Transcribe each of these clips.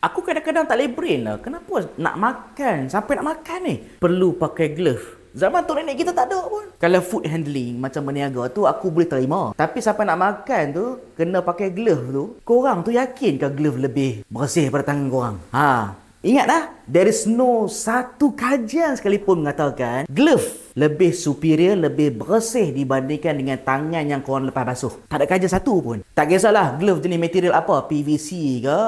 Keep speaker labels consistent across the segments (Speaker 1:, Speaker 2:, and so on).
Speaker 1: Aku kadang-kadang tak boleh brain lah. Kenapa nak makan? Sampai nak makan ni perlu pakai glove. Zaman tu nenek kita tak ada pun. Kalau food handling macam berniaga tu aku boleh terima. Tapi sampai nak makan tu kena pakai glove tu. Korang tu yakin ke glove lebih bersih daripada tangan korang? Ingat dah, there is no satu kajian sekalipun mengatakan glove lebih superior, lebih bersih dibandingkan dengan tangan yang korang lepas basuh. Tak ada kajian satu pun. Tak kisahlah glove jenis material apa, PVC ke,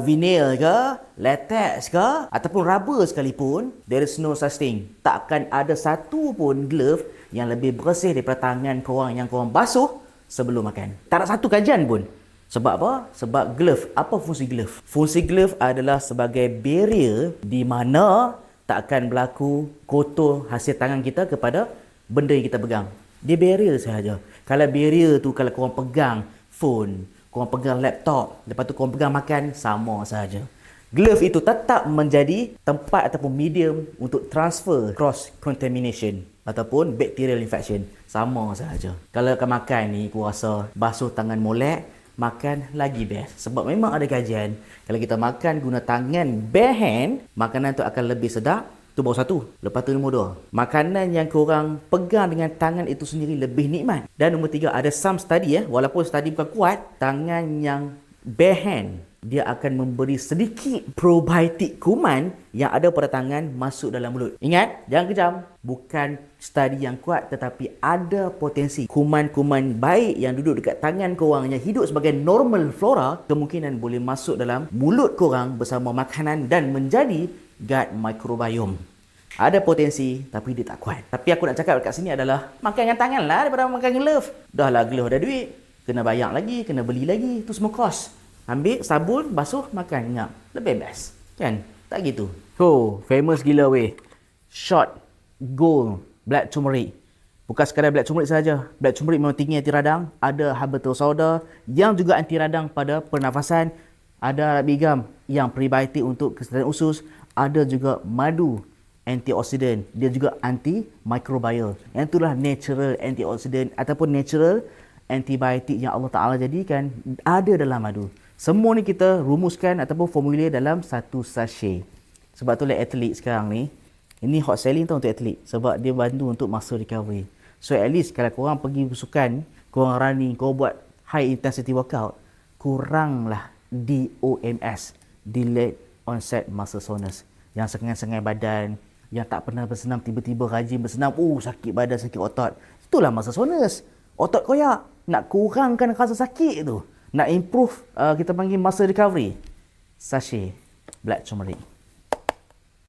Speaker 1: vinyl ke, latex ke, ataupun rubber sekalipun, there is no such thing. Takkan ada satu pun glove yang lebih bersih daripada tangan korang yang korang basuh sebelum makan. Tak ada satu kajian pun. Sebab apa? Sebab glove. Apa fungsi glove? Fungsi glove adalah sebagai barrier di mana tak akan berlaku kotor hasil tangan kita kepada benda yang kita pegang. Dia barrier sahaja. Kalau barrier tu kalau korang pegang phone, korang pegang laptop, lepas tu korang pegang makan, sama sahaja. Glove itu tetap menjadi tempat ataupun medium untuk transfer cross contamination ataupun bacterial infection. Sama sahaja. Kalau kau makan ni, aku rasa basuh tangan molek, makan lagi best. Sebab memang ada kajian, kalau kita makan guna tangan bare hand, makanan tu akan lebih sedap. Tu baru satu. Lepas tu nombor dua, makanan yang korang pegang dengan tangan itu sendiri lebih nikmat. Dan nombor tiga, ada some study walaupun study bukan kuat, tangan yang bare hand dia akan memberi sedikit probiotik kuman yang ada pada tangan masuk dalam mulut. Ingat, jangan kejam. Bukan study yang kuat tetapi ada potensi kuman-kuman baik yang duduk dekat tangan korang yang hidup sebagai normal flora kemungkinan boleh masuk dalam mulut korang bersama makanan dan menjadi gut microbiome. Ada potensi tapi dia tak kuat. Tapi aku nak cakap dekat sini adalah makan dengan tangan lah daripada makan dengan glove. Dah lah glove ada duit, kena bayar lagi, kena beli lagi, tu semua kos. Ambil sabun, basuh, makan, nyap. Lebih best. Kan? Tak gitu. Famous gila weh. Shot gold black turmeric. Bukan sekadar black turmeric saja. Black turmeric memang tinggi anti radang. Ada habatus sauda yang juga anti radang pada pernafasan. Ada arabigam yang prebiotik untuk kesihatan usus. Ada juga madu antioksidan. Dia juga anti-microbial. Yang itulah natural antioksidan ataupun natural antibiotik yang Allah Ta'ala jadikan ada dalam madu. Semua ni kita rumuskan ataupun formulir dalam satu sachet. Sebab tu atlet sekarang ni, ini hot selling tau untuk atlet. Sebab dia bantu untuk muscle recovery. So at least kalau korang pergi bersukan, korang running, korang buat high intensity workout, kuranglah DOMS, Delayed Onset Muscle Soreness. Yang sengai-sengai badan, yang tak pernah bersenam, tiba-tiba rajin bersenam, sakit badan, sakit otot. Itulah muscle soreness. Otot koyak. Nak kurangkan rasa sakit tu, nak improve kita panggil muscle recovery, sachet black turmeric.